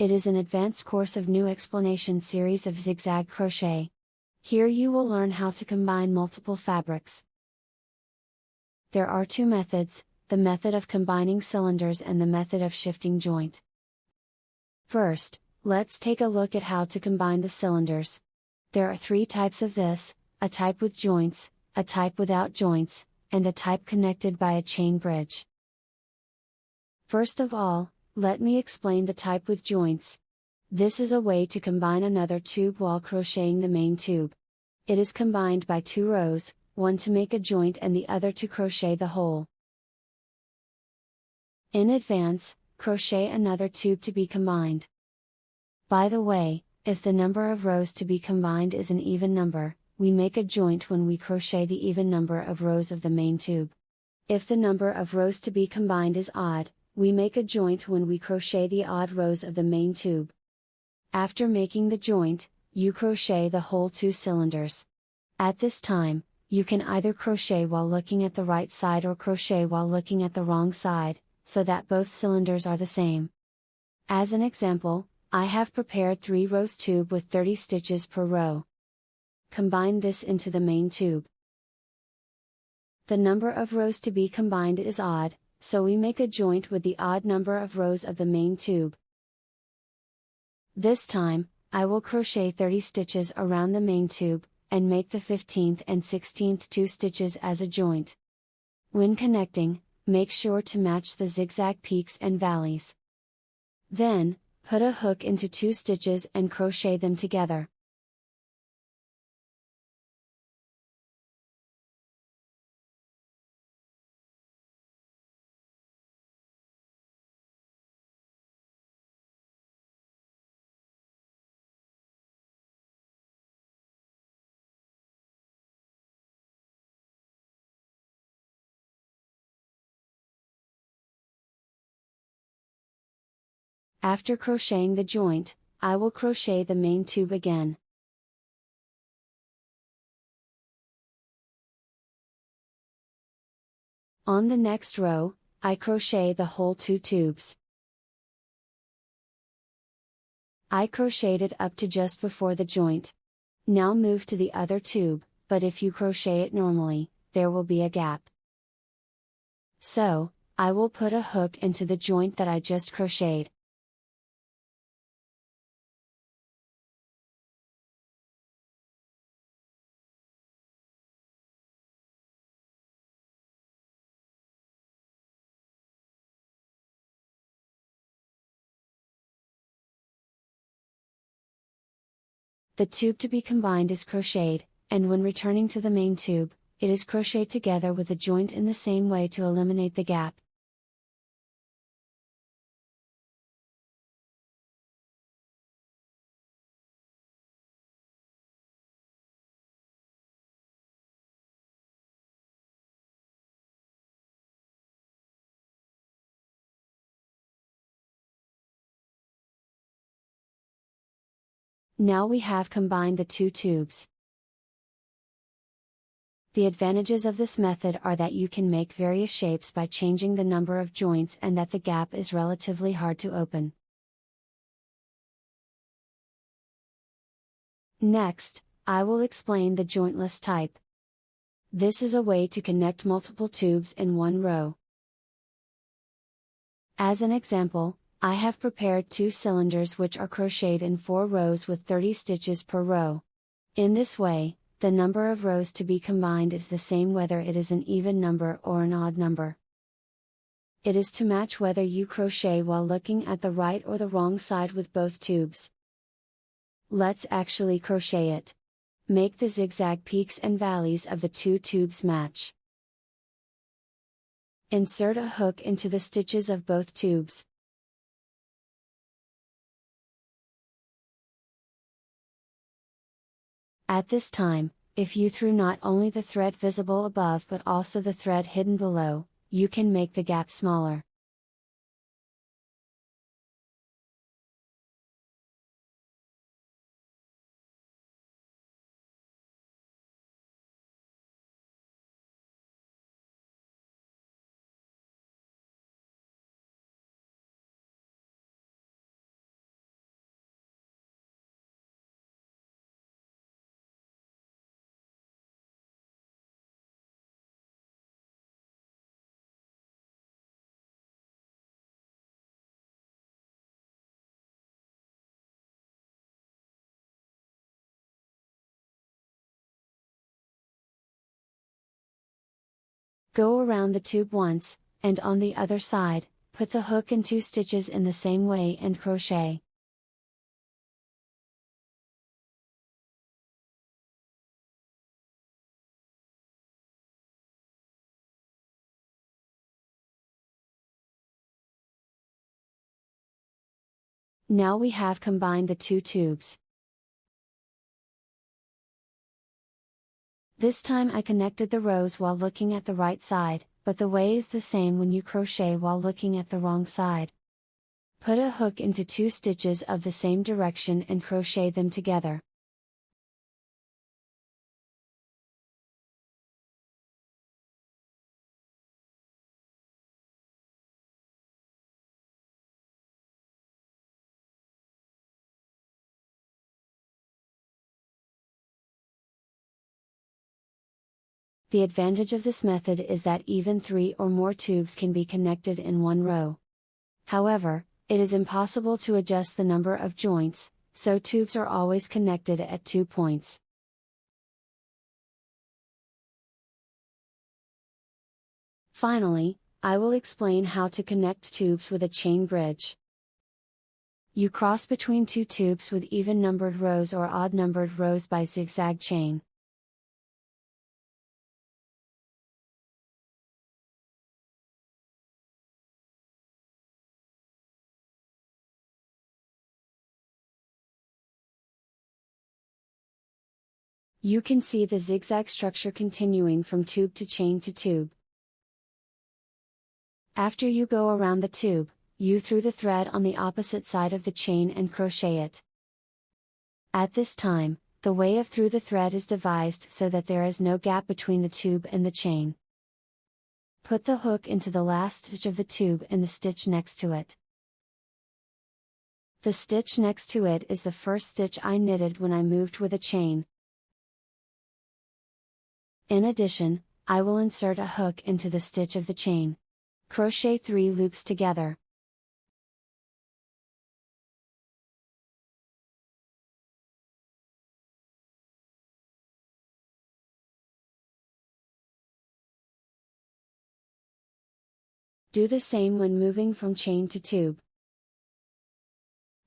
It is an advanced course of new explanation series of Zigzag Crochet. Here you will learn how to combine multiple fabrics. There are two methods, the method of combining cylinders and the method of shifting joint. First, let's take a look at how to combine the cylinders. There are three types of this: a type with joints, a type without joints, and a type connected by a chain bridge. First of all, let me explain the type with joints. This is a way to combine another tube while crocheting the main tube. It is combined by two rows, one to make a joint and the other to crochet the hole. In advance, crochet another tube to be combined. By the way, if the number of rows to be combined is an even number, we make a joint when we crochet the even number of rows of the main tube. If the number of rows to be combined is odd, we make a joint when we crochet the odd rows of the main tube. After making the joint, you crochet the whole two cylinders. At this time, you can either crochet while looking at the right side or crochet while looking at the wrong side, so that both cylinders are the same. As an example, I have prepared 3 rows tube with 30 stitches per row. Combine this into the main tube. The number of rows to be combined is odd, so we make a joint with the odd number of rows of the main tube. This time, I will crochet 30 stitches around the main tube, and make the 15th and 16th 2 stitches as a joint. When connecting, make sure to match the zigzag peaks and valleys. Then, put a hook into 2 stitches and crochet them together. After crocheting the joint, I will crochet the main tube again. On the next row, I crochet the whole 2 tubes. I crocheted up to just before the joint. Now move to the other tube, but if you crochet it normally, there will be a gap. So, I will put a hook into the joint that I just crocheted. The tube to be combined is crocheted, and when returning to the main tube, it is crocheted together with the joint in the same way to eliminate the gap. Now we have combined the 2 tubes. The advantages of this method are that you can make various shapes by changing the number of joints and that the gap is relatively hard to open. Next, I will explain the jointless type. This is a way to connect multiple tubes in one row. As an example, I have prepared 2 cylinders which are crocheted in 4 rows with 30 stitches per row. In this way, the number of rows to be combined is the same whether it is an even number or an odd number. It is to match whether you crochet while looking at the right or the wrong side with both tubes. Let's actually crochet it. Make the zigzag peaks and valleys of the 2 tubes match. Insert a hook into the stitches of both tubes. At this time, if you threw not only the thread visible above but also the thread hidden below, you can make the gap smaller. Go around the tube once, and on the other side, put the hook in 2 stitches in the same way and crochet. Now we have combined the 2 tubes. This time I connected the rows while looking at the right side, but the way is the same when you crochet while looking at the wrong side. Put a hook into 2 stitches of the same direction and crochet them together. The advantage of this method is that even 3 or more tubes can be connected in one row. However, it is impossible to adjust the number of joints, so tubes are always connected at 2 points. Finally, I will explain how to connect tubes with a chain bridge. You cross between 2 tubes with even numbered rows or odd numbered rows by zigzag chain. You can see the zigzag structure continuing from tube to chain to tube. After you go around the tube, you through the thread on the opposite side of the chain and crochet it. At this time, the way of through the thread is devised so that there is no gap between the tube and the chain. Put the hook into the last stitch of the tube and the stitch next to it. The stitch next to it is the first stitch I knitted when I moved with a chain. In addition, I will insert a hook into the stitch of the chain. Crochet 3 loops together. Do the same when moving from chain to tube.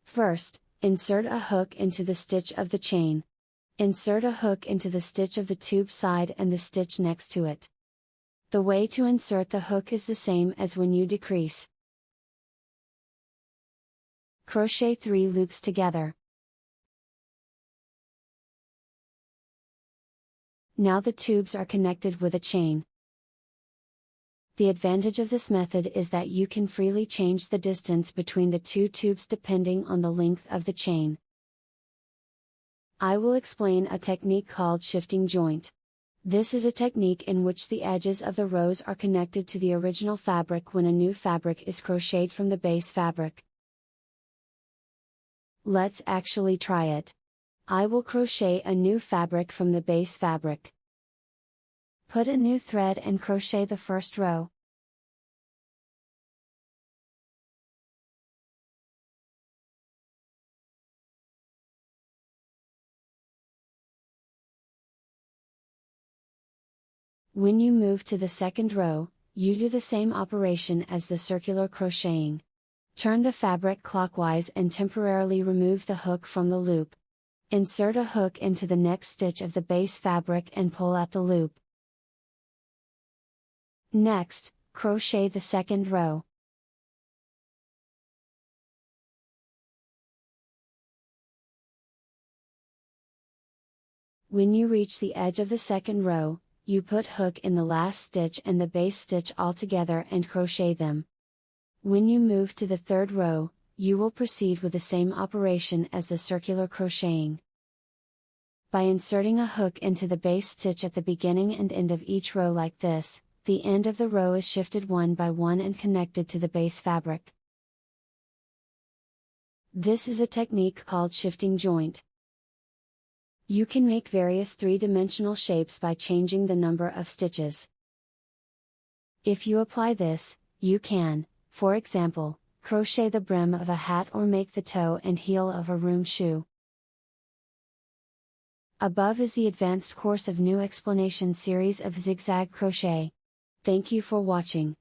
First, insert a hook into the stitch of the chain. Insert a hook into the stitch of the tube side and the stitch next to it. The way to insert the hook is the same as when you decrease. Crochet 3 loops together. Now the tubes are connected with a chain. The advantage of this method is that you can freely change the distance between the 2 tubes depending on the length of the chain. I will explain a technique called shifting joint. This is a technique in which the edges of the rows are connected to the original fabric when a new fabric is crocheted from the base fabric. Let's actually try it. I will crochet a new fabric from the base fabric. Put a new thread and crochet the first row. When you move to the second row, you do the same operation as the circular crocheting. Turn the fabric clockwise and temporarily remove the hook from the loop. Insert a hook into the next stitch of the base fabric and pull at the loop. Next, crochet the second row. When you reach the edge of the second row, you put hook in the last stitch and the base stitch all together and crochet them. When you move to the third row, you will proceed with the same operation as the circular crocheting. By inserting a hook into the base stitch at the beginning and end of each row like this, the end of the row is shifted one by one and connected to the base fabric. This is a technique called shifting joint. You can make various 3-dimensional shapes by changing the number of stitches. If you apply this, you can, for example, crochet the brim of a hat or make the toe and heel of a room shoe. Above is the advanced course of new explanation series of Zigzag Crochet. Thank you for watching.